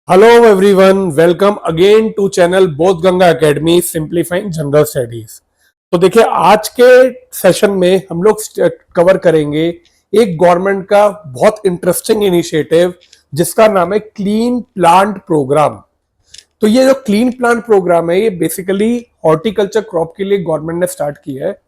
Hello everyone, welcome again to channel Bodh Ganga academy simplifying general studies. तो देखिए, आज के सेशन में हम लोग कवर करेंगे एक गवर्नमेंट का बहुत इंटरेस्टिंग इनिशिएटिव जिसका नाम है क्लीन प्लांट प्रोग्राम। तो ये जो क्लीन प्लांट प्रोग्राम है, ये बेसिकली हॉर्टिकल्चर क्रॉप के लिए गवर्नमेंट ने स्टार्ट किया है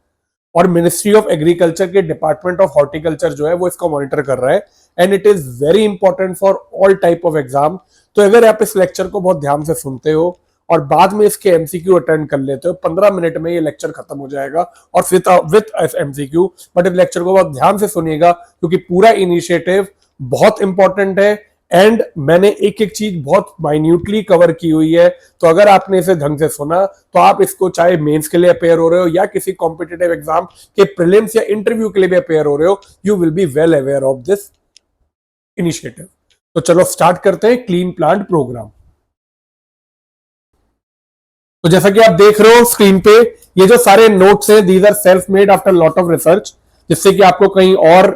और मिनिस्ट्री ऑफ एग्रीकल्चर के डिपार्टमेंट ऑफ हॉर्टिकल्चर जो है वो इसको मॉनिटर कर रहा है। And it is very important for all type of exam. तो अगर आप इस लेक्चर को बहुत ध्यान से सुनते हो और बाद में इसके एमसीक्यू अटेंड कर लेते हो, 15 मिनट में ये लेक्चर खत्म हो जाएगा और विद एमसीक्यू। बट इस लेक्चर को बहुत ध्यान से सुनिएगा क्योंकि पूरा इनिशिएटिव बहुत इंपॉर्टेंट है एंड मैंने एक एक चीज बहुत माइन्यूटली कवर की हुई है। तो अगर आपने इसे ढंग से सुना तो आप इसको चाहे मेंस के लिए अपेयर हो रहे हो या किसी कॉम्पिटिटिव एग्जाम के प्रीलिम्स या इंटरव्यू के लिए भी अपेयर हो रहे हो, you will be well aware of this initiative. तो चलो स्टार्ट करते हैं क्लीन प्लांट प्रोग्राम। तो जैसा कि आप देख रहे हो स्क्रीन पे, ये जो सारे नोट्स हैं, these are self made after lot of research, जिससे कि आपको कहीं और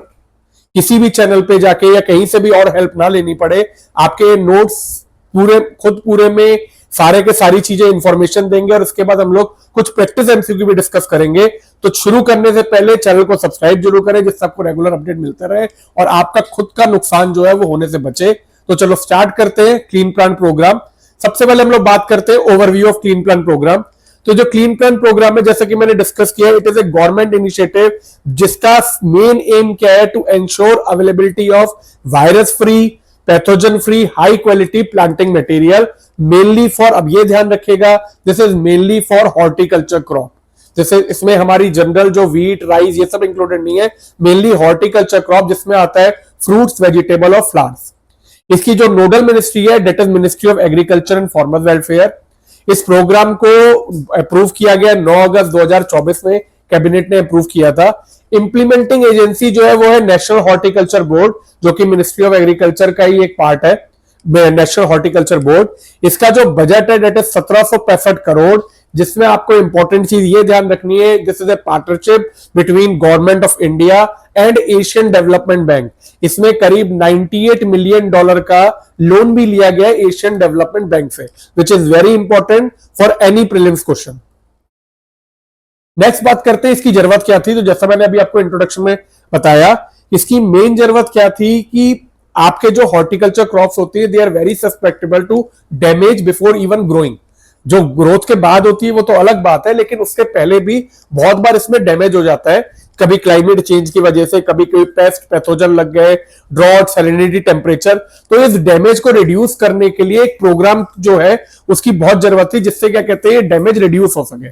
किसी भी चैनल पे जाके या कहीं से भी और हेल्प ना लेनी पड़े। आपके नोट्स पूरे में सारे के सारी चीजें इंफॉर्मेशन देंगे और उसके बाद हम लोग कुछ प्रैक्टिस एमसीक्यू भी डिस्कस करेंगे। तो शुरू करने से पहले चैनल को सब्सक्राइब जरूर करें जिससे आपको रेगुलर अपडेट मिलता रहे और आपका खुद का नुकसान जो है वो होने से बचे। तो चलो स्टार्ट करते हैं क्लीन प्लांट प्रोग्राम। सबसे पहले हम लोग बात करते हैं overview of clean plant programme. तो जो क्लीन प्लांट प्रोग्राम है, जैसा कि मैंने डिस्कस किया, it is a government initiative जिसका मेन एम क्या है, to ensure availability of virus free, pathogen free, high quality planting material, mainly for, अब ये ध्यान रखिएगा, this is mainly for horticulture crop. जैसे इसमें हमारी जनरल जो व्हीट, राइस, ये सब इंक्लूडेड नहीं है, मेनली हॉर्टिकल्चर क्रॉप जिसमें आता है फ्रूट्स, वेजिटेबल और फ्लावर्स। इसकी जो नोडल मिनिस्ट्री है, that is ministry of agriculture and farmer welfare. इस प्रोग्राम को अप्रूव किया गया 9 अगस्त 2024 में, कैबिनेट ने अप्रूव किया था। इंप्लीमेंटिंग एजेंसी जो है वो है नेशनल हॉर्टिकल्चर बोर्ड, जो कि मिनिस्ट्री ऑफ एग्रीकल्चर का ही एक पार्ट है, नेशनल हॉर्टिकल्चर बोर्ड। इसका जो बजट है डेट इज 1765 करोड़, जिसमें आपको इंपॉर्टेंट चीज ये ध्यान रखनी है, this is a partnership between government of India and Asian development bank. इसमें करीब $98 मिलियन का लोन भी लिया गया है एशियन डेवलपमेंट बैंक से, which is very important for any prelims question. Next बात करते हैं इसकी जरूरत क्या थी। तो जैसा मैंने अभी आपको इंट्रोडक्शन में बताया, इसकी मेन जरूरत क्या थी कि आपके जो हॉर्टिकल्चर क्रॉप्स होती है, they are very susceptible to damage before even growing. जो ग्रोथ के बाद होती है वो तो अलग बात है, लेकिन उसके पहले भी बहुत बार इसमें डैमेज हो जाता है, कभी क्लाइमेट चेंज की वजह से, कभी कोई पेस्ट, पैथोजन लग गए, ड्रॉट, सैलिनिटी, टेम्परेचर। तो इस डैमेज को रिड्यूस करने के लिए एक प्रोग्राम जो है उसकी बहुत जरूरत थी, जिससे क्या कहते हैं डैमेज रिड्यूस हो सके।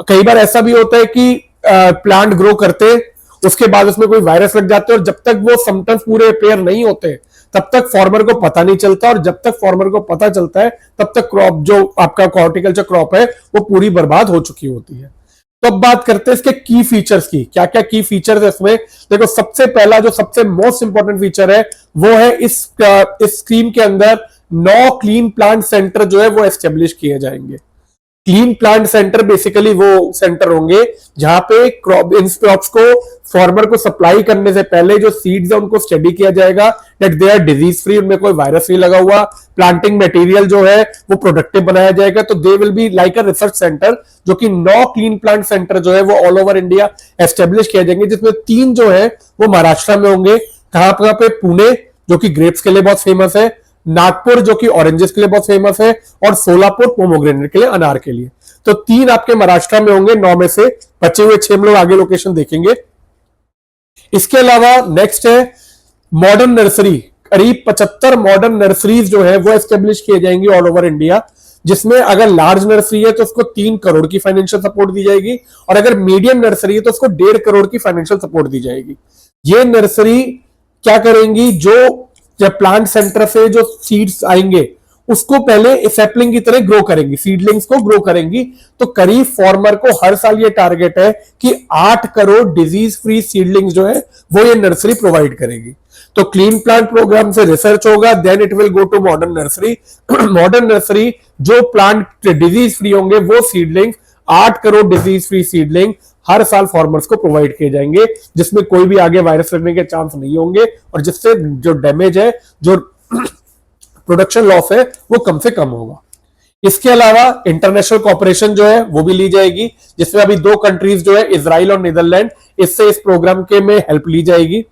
कई बार ऐसा भी होता है कि प्लांट ग्रो करते, उसके बाद उसमें कोई वायरस लग जाते हैं और जब तक वो सिम्टम्स पूरे अपेयर नहीं होते तब तक फार्मर को पता नहीं चलता, और जब तक फार्मर को पता चलता है तब तक क्रॉप, जो आपका हॉर्टिकल्चर क्रॉप है, वो पूरी बर्बाद हो चुकी होती है। तो अब बात करते हैं इसके की फीचर्स की। क्या क्या की फीचर्स है इसमें? देखो, सबसे पहला जो सबसे मोस्ट इंपॉर्टेंट फीचर है वो है इस स्कीम के अंदर 9 क्लीन प्लांट सेंटर जो है वो एस्टेब्लिश किए जाएंगे। क्लीन प्लांट सेंटर बेसिकली वो सेंटर होंगे जहां पे इन क्रॉप्स को फार्मर को सप्लाई करने से पहले जो सीड्स है उनको स्टडी किया जाएगा that they are disease free, उनमें कोई वायरस नहीं लगा हुआ, प्लांटिंग मटेरियल जो है वो प्रोडक्टिव बनाया जाएगा। तो they will be like a research centre, जो कि 9 क्लीन प्लांट सेंटर जो है वो ऑल ओवर इंडिया एस्टेब्लिश किए जाएंगे, जिसमें 3 जो है वो महाराष्ट्र में होंगे। कहां पे? पुणे, जो कि ग्रेप्स के लिए बहुत फेमस है, नागपुर जो कि ऑरेंजेस के लिए बहुत फेमस है, और सोलापुर पोमोग्रेनेट के लिए, अनार के लिए। तो 3 आपके महाराष्ट्र में होंगे 9 में से, बचे हुए 6 हम लोग आगे लोकेशन देखेंगे। इसके अलावा नेक्स्ट है मॉडर्न नर्सरी। करीब 75 मॉडर्न नर्सरीज जो है वो एस्टेब्लिश किए जाएंगे ऑल ओवर इंडिया, जिसमें अगर लार्ज नर्सरी है तो उसको 3 करोड़ की फाइनेंशियल सपोर्ट दी जाएगी, और अगर मीडियम नर्सरी है तो उसको 1.5 करोड़ की फाइनेंशियल सपोर्ट दी जाएगी। ये नर्सरी क्या करेंगी, जो जब प्लांट सेंटर से जो सीड्स आएंगे उसको पहले सैपलिंग की तरह ग्रो करेंगी, सीडलिंग्स को ग्रो करेंगी। तो करीब फार्मर को हर साल ये टारगेट है कि 8 करोड़ डिजीज फ्री सीडलिंग्स जो है वो ये नर्सरी प्रोवाइड करेगी। तो क्लीन प्लांट प्रोग्राम से रिसर्च होगा, then it will go to modern nursery. Modern nursery जो प्लांट डिजीज फ्री होंगे वो seedling, 8 crore disease free seedling हर साल फार्मर्स को प्रोवाइड किए जाएंगे, जिसमें कोई भी आगे वायरस लगने के चांस नहीं होंगे, और जिससे जो डैमेज है, जो प्रोडक्शन लॉस है वो कम से कम होगा। इसके अलावा इंटरनेशनल कॉपरेशन जो है वो भी ली जाएगी, जिसमें अभी 2 कंट्रीज जो है इजराइल और नीदरलैंड, इससे इस प्रोग्राम के में हेल्प ली जाएगी।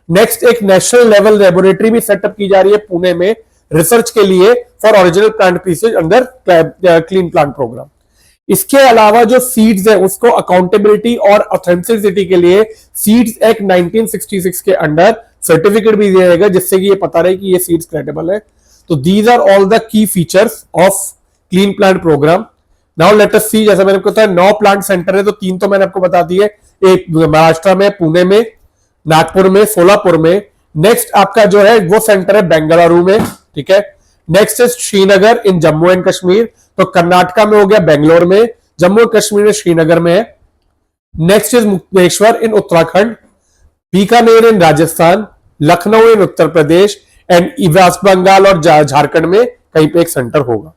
नेक्स्ट एक नेशनल लेवल लेबोरेटरी भी सेटअप की जा रही है पुणे में रिसर्च के लिए for original plant pieces under clean plant programme. इसके अलावा जो सीड्स है उसको अकाउंटेबिलिटी और ऑथेंटिसिटी के लिए सीड्स एक्ट 1966 के अंडर सर्टिफिकेट भी दिया जाएगा, जिससे कि ये पता रहे कि ये सीड्स क्रेडिबल है। तो these are all the key features of clean plant program. Now let us see, जैसे मैंने आपको बताया 9 प्लांट सेंटर है, तो 3 तो मैंने आपको बता दिए, एक महाराष्ट्र में, पुणे में, नागपुर में, सोलापुर में। नेक्स्ट आपका जो है वो सेंटर है बेंगलुरु में, ठीक है। Next is Srinagar in Jammu and Kashmir, तो कर्नाटका में हो गया बेंगलोर में, जम्मू एंड कश्मीर में श्रीनगर में है। Next is Mukteshwar in Uttarakhand, Bikaner in Rajasthan, Lucknow in Uttar Pradesh and West Bengal और झारखंड में कहीं पे एक सेंटर होगा।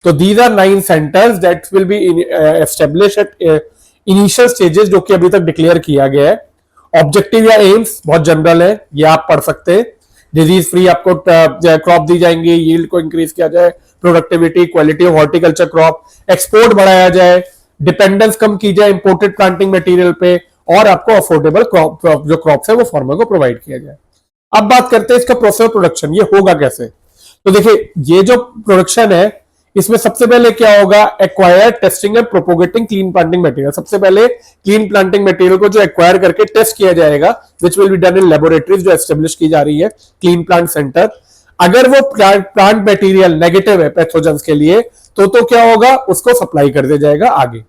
तो these are 9 centres that will be establish at initial stages, जो कि अभी तक डिक्लेयर किया गया है। ऑब्जेक्टिव या एम्स बहुत जनरल है, ये आप पढ़ सकते हैं। डिजीज फ्री आपको क्रॉप दी जाएंगी, यील्ड को इंक्रीज किया जाए, productivity, quality of horticulture crop, export बढ़ाया जाए, डिपेंडेंस कम की जाए इंपोर्टेड प्लांटिंग मटेरियल पे, और आपको अफोर्डेबल क्रॉप जो क्रॉप्स है वो फार्मर को प्रोवाइड किया जाए। अब बात करते हैं इसका प्रोसेस ऑफ प्रोडक्शन, ये होगा कैसे। तो देखिए ये जो प्रोडक्शन है इसमें सबसे पहले क्या होगा, acquire, testing and propagating clean planting material. सबसे पहले क्लीन प्लांटिंग मटेरियल को जो एक्वायर करके टेस्ट किया जाएगा, which will be done in laboratories जो एस्टेब्लिश की जा रही है क्लीन प्लांट सेंटर। अगर वो प्लांट मटेरियल नेगेटिव है पैथोजेंस के लिए, तो क्या होगा, उसको सप्लाई कर दिया जाएगा आगे।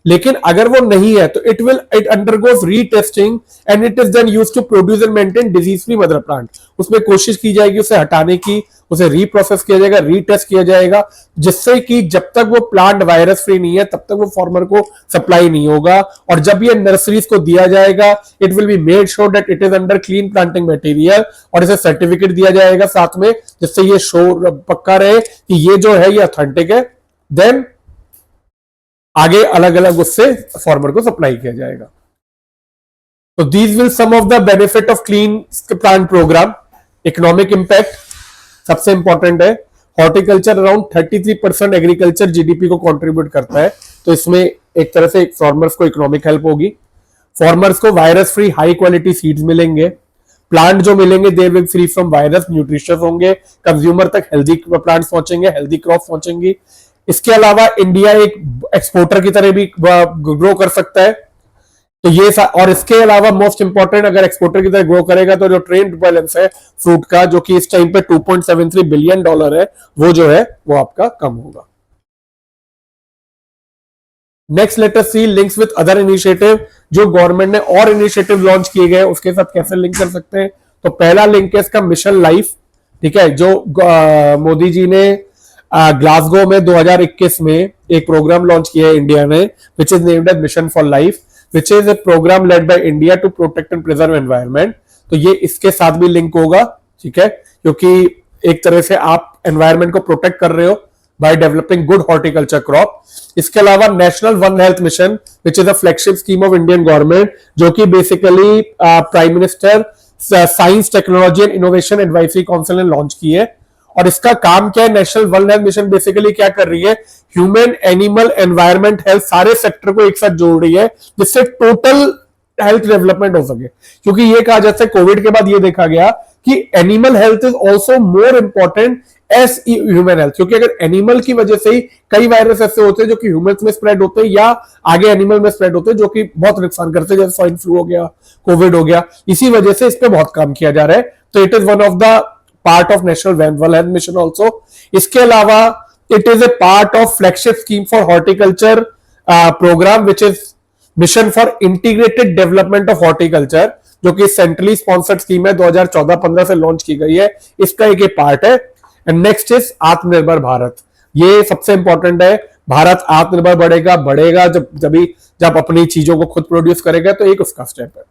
लेकिन अगर वो नहीं है तो it undergoes retesting and it is then used to produce and maintain disease free mother plant. उसमें कोशिश की जाएगी उसे हटाने की, उसे रीप्रोसेस किया जाएगा, रीटेस्ट किया जाएगा, जिससे कि जब तक वो प्लांट वायरस फ्री नहीं है तब तक वो फार्मर को सप्लाई नहीं होगा। और जब ये नर्सरीज को दिया जाएगा, it will be made sure that it is under clean planting material, और इसे सर्टिफिकेट दिया जाएगा साथ में, जिससे ये श्योर पक्का रहे कि ये जो है ये ऑथेंटिक है। देन आगे अलग अलग उससे फार्मर को सप्लाई किया जाएगा। तो these will some of the benefit of clean plant programme. Economic impact सबसे इंपॉर्टेंट है, हॉर्टिकल्चर अराउंड 33% एग्रीकल्चर जीडीपी को कंट्रीब्यूट करता है, तो इसमें एक तरह से फार्मर्स को इकोनॉमिक हेल्प होगी। फार्मर्स को virus free high quality seeds मिलेंगे, प्लांट जो मिलेंगे they will free from virus, nutritious होंगे, कंज्यूमर तक हेल्दी प्लांट्स पहुंचेंगे, हेल्दी क्रॉप पहुंचेंगी। इसके अलावा इंडिया एक एक्सपोर्टर की तरह भी ग्रो कर सकता है, तो ये और इसके अलावा मोस्ट इंपॉर्टेंट, अगर एक्सपोर्टर की तरह ग्रो करेगा तो जो ट्रेड बैलेंस है फ्रूट का, जो कि इस टाइम पे $2.73 बिलियन है, वो जो है वो आपका कम होगा। Next let us see links with other initiative, जो गवर्नमेंट ने और इनिशिएटिव लॉन्च किए गए उसके साथ कैसे लिंक कर सकते हैं। तो पहला लिंक है इसका मिशन लाइफ, ठीक है, जो मोदी जी ने ग्लासगो में 2021 में एक प्रोग्राम लॉन्च किया है इंडिया ने, which is named as mission for life, which is a programme led by India to protect and preserve environment. तो ये इसके साथ भी लिंक होगा, ठीक है, क्योंकि एक तरह से आप एनवायरनमेंट को प्रोटेक्ट कर रहे हो by developing good horticulture crop. इसके अलावा national one health mission, which is a flagship scheme of Indian government, जो कि basically prime minister science technology and innovation advisory council ने लॉन्च की है। और इसका काम क्या है, national one health mission basically क्या कर रही है, ह्यूमन, एनिमल, एनवायरमेंट, हेल्थ सारे सेक्टर को एक साथ जोड़ रही है, जिससे टोटल हेल्थ डेवलपमेंट हो सके। क्योंकि ये कहा जैसे कोविड के बाद ये देखा गया कि animal health is also more important as human health, क्योंकि अगर एनिमल की वजह से ही कई वायरस ऐसे होते हैं जो कि ह्यूमंस में स्प्रेड होते हैं या आगे एनिमल में स्प्रेड होते हैं, जो कि बहुत नुकसान करते हैं, जैसे स्वाइन फ्लू हो गया, कोविड हो गया। इसी वजह से इस पर बहुत काम किया जा रहा है। तो it is one of the part of national one health mission also. इसके अलावा it is a part of flagship scheme for horticulture programme, which is mission for integrated development of horticulture, जो कि सेंट्रली स्पॉन्सर्ड स्कीम है, 2014-15 से launch की गई है, इसका एक पार्ट है। एंड नेक्स्ट इज आत्मनिर्भर भारत, ये सबसे इंपॉर्टेंट है। भारत आत्मनिर्भर बढ़ेगा जब अपनी चीजों को खुद प्रोड्यूस करेगा, तो एक उसका स्टेप है।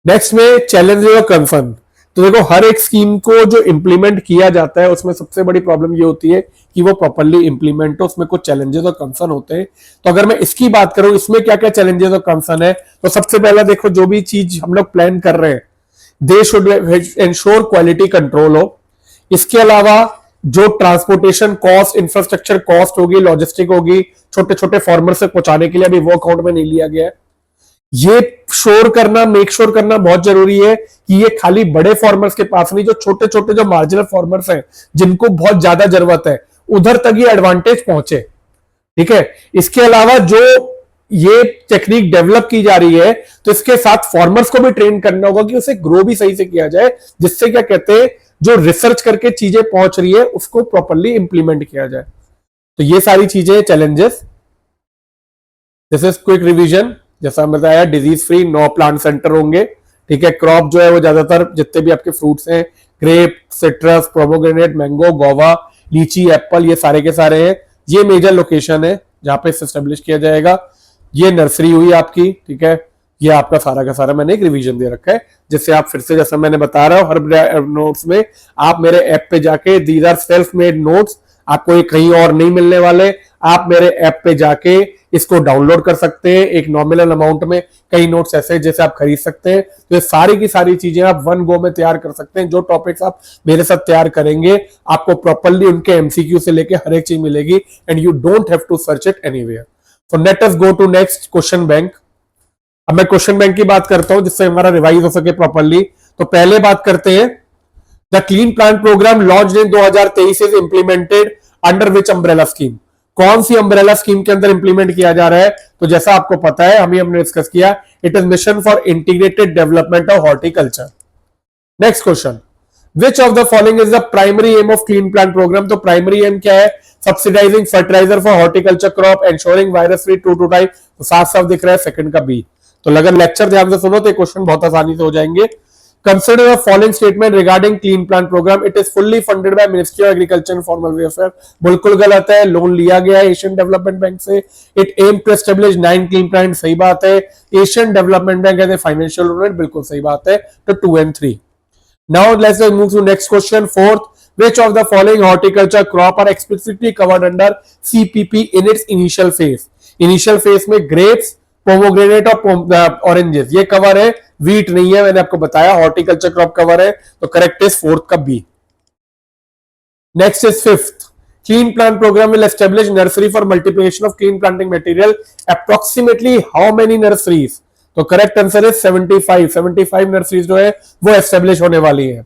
नेक्स्ट में चैलेंज और कंसर्न। तो देखो हर एक स्कीम को जो इंप्लीमेंट किया जाता है उसमें सबसे बड़ी प्रॉब्लम ये होती है कि वो प्रॉपर्ली इंप्लीमेंट हो, उसमें कुछ चैलेंजेस और कंसर्न होते हैं। तो अगर मैं इसकी बात करूं इसमें क्या क्या चैलेंजेस और कंसर्न है, तो सबसे पहला देखो जो भी चीज हम लोग प्लान कर रहे हैं, they should ensure quality control हो, इसके अलावा जो ट्रांसपोर्टेशन कॉस्ट, इंफ्रास्ट्रक्चर कॉस्ट होगी, लॉजिस्टिक होगी, छोटे छोटे फार्मर से पहुंचाने के लिए अभी वो अकाउंट में नहीं लिया गया है। ये मेक श्योर करना बहुत जरूरी है कि ये खाली बड़े फार्मर्स के पास नहीं, जो छोटे छोटे जो मार्जिनल फार्मर्स हैं जिनको बहुत ज्यादा जरूरत है, उधर तक ये एडवांटेज पहुंचे। ठीक है, इसके अलावा जो ये टेक्निक डेवलप की जा रही है तो इसके साथ फार्मर्स को भी ट्रेन करना होगा कि उसे ग्रो भी सही से किया जाए, जिससे क्या कहते हैं जो रिसर्च करके चीजें पहुंच रही है उसको प्रॉपरली इंप्लीमेंट किया जाए। तो ये सारी चीजें challenges. This is quick revision. जैसा बताया, डिजीज फ्री 9 प्लांट सेंटर होंगे। ठीक है, क्रॉप जो है वो ज्यादातर जितने भी आपके फ्रूट्स हैं, grape, citrus, pomegranate, mango, guava, lychee, apple, ये सारे के सारे हैं। ये मेजर लोकेशन है जहां पे एस्टेब्लिश किया जाएगा। ये नर्सरी हुई आपकी। ठीक है, ये आपका सारा का सारा मैंने एक रिवीजन दे रखा है, जिससे आप फिर से, जैसा मैंने बता रहा हूं हर नोट्स में, आप मेरे ऐप पे जाके, these are self made notes, आपको ये कहीं और नहीं मिलने वाले। आप मेरे ऐप पे जाके इसको डाउनलोड कर सकते हैं एक नॉमिनल अमाउंट में। कई नोट्स ऐसे जैसे आप खरीद सकते हैं। तो ये सारी की सारी चीजें आप वन गो में तैयार कर सकते हैं। जो टॉपिक्स आप मेरे साथ तैयार करेंगे, आपको प्रॉपरली उनके एमसीक्यू से लेके हर एक चीज मिलेगी, and you don't have to search it anywhere. So let us go to next question bank. अब मैं क्वेश्चन बैंक की बात करता हूं जिससे हमारा रिवाइज हो सके प्रॉपरली। तो पहले बात करते हैं, the clean plant programme launched in 2023 is implemented under which umbrella scheme. कौन सी अम्ब्रेला स्कीम के अंदर इंप्लीमेंट किया जा रहा है? तो जैसा आपको पता है, हमने डिस्कस किया, it is mission for integrated development of horticulture. Next question, which of the following is the primary aim of clean plant programme? तो प्राइमरी एम क्या है? Subsidizing fertilizer for horticulture crop, ensuring virus free to type. तो साफ साफ दिख रहा है second का बी। तो अगर लेक्चर ध्यान से सुनो तो क्वेश्चन बहुत आसानी से हो जाएंगे। Consider the following statement regarding clean plant programme, it is fully funded by ministry of agriculture and farmer welfare. बिल्कुल गलत है, लोन लिया गया है एशियन डेवलपमेंट बैंक से। It aim to establish 9 clean plant, सही बात है। Asian development bank as a financial unit, बिल्कुल सही बात है। तो 2 and 3। Now let's move to next question, fourth, which of the following horticulture crop are explicitly covered under CPP in its initial phase? Initial phase में grapes, pomegranate और oranges ये cover है, wheat नहीं है। मैंने आपको बताया horticulture crop कवर है, तो correct is fourth का B। Next is fifth, clean plant program will establish nursery for multiplication of clean planting material, approximately how many nurseries? तो correct answer is 75 nurseries जो है वो establish होने वाली है।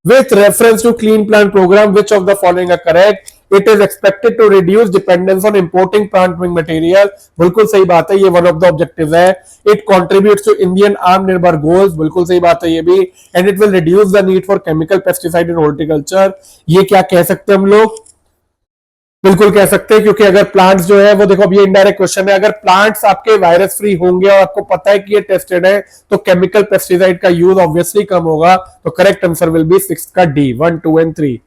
With reference to clean plant program, which of the following are correct? It is expected to reduce dependence on importing planting material. बिल्कुल सही बात है, ये one of the objectives है। It contributes to Indian आत्मनिर्भर goals, बिल्कुल सही बात है ये भी। And it will reduce the need for chemical pesticide in horticulture। ये क्या कह सकते हैं हम लोग? बिल्कुल कह सकते हैं, क्योंकि अगर प्लांट्स जो है वो, देखो अब ये इनडायरेक्ट क्वेश्चन है, अगर प्लांट्स आपके वायरस फ्री होंगे और आपको पता है कि ये टेस्टेड है, तो केमिकल पेस्टिसाइड का यूज ऑब्वियसली कम होगा। तो करेक्ट आंसर विल बी 6 का D, 1, 2 and 3।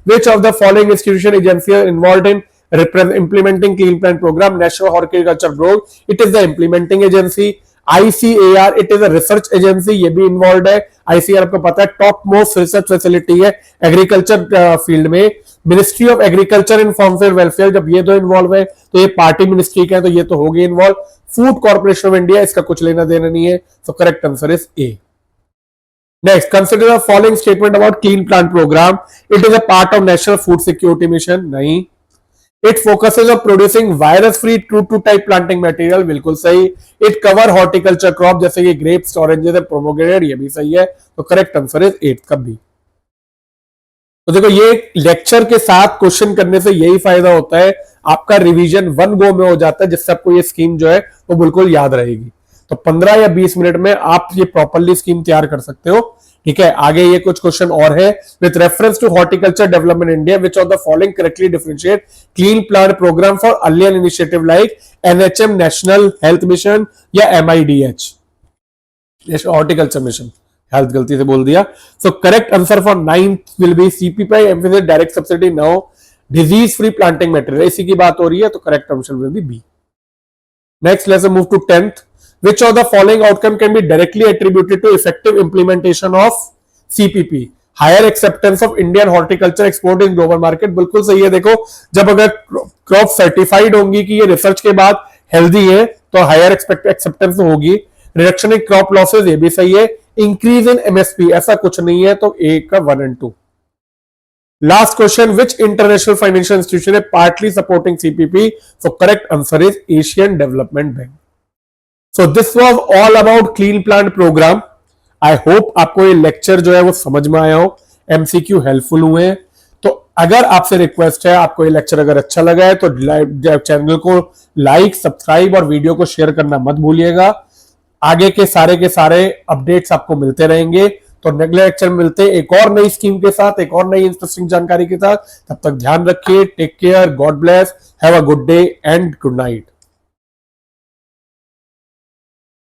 Which of the following institution agency are involved in implementing clean plant program? National Horticulture Board, it is the implementing agency। ICAR, it is a research agency, ये भी involve है। ICAR आपको पता है top most research facility है agriculture field में। Ministry of agriculture and farmer welfare, जब ये दो इन्वॉल्व है तो ये पार्टी मिनिस्ट्री का है, तो ये तो हो गई involve. Food corporation of India, इसका कुछ लेना देना नहीं है। तो correct answer is A. Next, consider the following statement about clean plant programme, it is a part of national food security mission, नहीं। It focuses on producing virus-free true-to type planting material, बिल्कुल सही। It cover horticulture crop जैसे कि grapes, oranges और pomegranate, ये भी सही है। तो करेक्ट आंसर इज 8 का बी। तो देखो, ये लेक्चर के साथ क्वेश्चन करने से यही फायदा होता है, आपका रिवीजन वन गो में हो जाता है, जिससे आपको ये स्कीम जो है वो बिल्कुल याद रहेगी। तो 15 या 20 मिनट में आप ये प्रॉपरली स्कीम तैयार कर सकते हो। ठीक है, आगे ये कुछ क्वेश्चन और है। With reference to horticulture development India, which of the following correctly differentiate clean plant programme for earlier initiative like NHM national health mission या MIDH हॉर्टिकल्चर मिशन? हेल्थ गलती से बोल दिया। So correct answer for 9th will be CPP emphasis direct subsidy, now disease free planting material, इसी की बात हो रही है। तो correct answer will be B. Next, let's move to 10th। Which of the following outcome can be directly attributed to effective implementation of CPP? Higher acceptance of Indian horticulture export in global market, बिल्कुल सही है। देखो, जब अगर crop certified होंगी कि ये research के बाद हेल्दी है, तो हायर एक्सेप्टेंस होगी। रिडक्शन इन क्रॉप लॉसेज, ये भी सही है। इंक्रीज इन MSP, ऐसा कुछ नहीं है। तो ए का 1 and 2। Last question, which international financial institution है partly supporting CPP? So correct answer is Asian development Bank. So this was all about clean plant program. I hope आपको ये लेक्चर जो है वो समझ में आया हो, एमसीक्यू हेल्पफुल हुए हैं। तो अगर आपसे रिक्वेस्ट है, आपको ये लेक्चर अगर अच्छा लगा है तो चैनल को लाइक, सब्सक्राइब और वीडियो को शेयर करना मत भूलिएगा। आगे के सारे अपडेट्स आपको मिलते रहेंगे। तो नेक्स्ट लेक्चर में मिलते हैं एक और नई स्कीम के साथ, एक और नई इंटरेस्टिंग जानकारी के साथ। तब तक ध्यान रखिए, take care, God bless, have a good day and good night.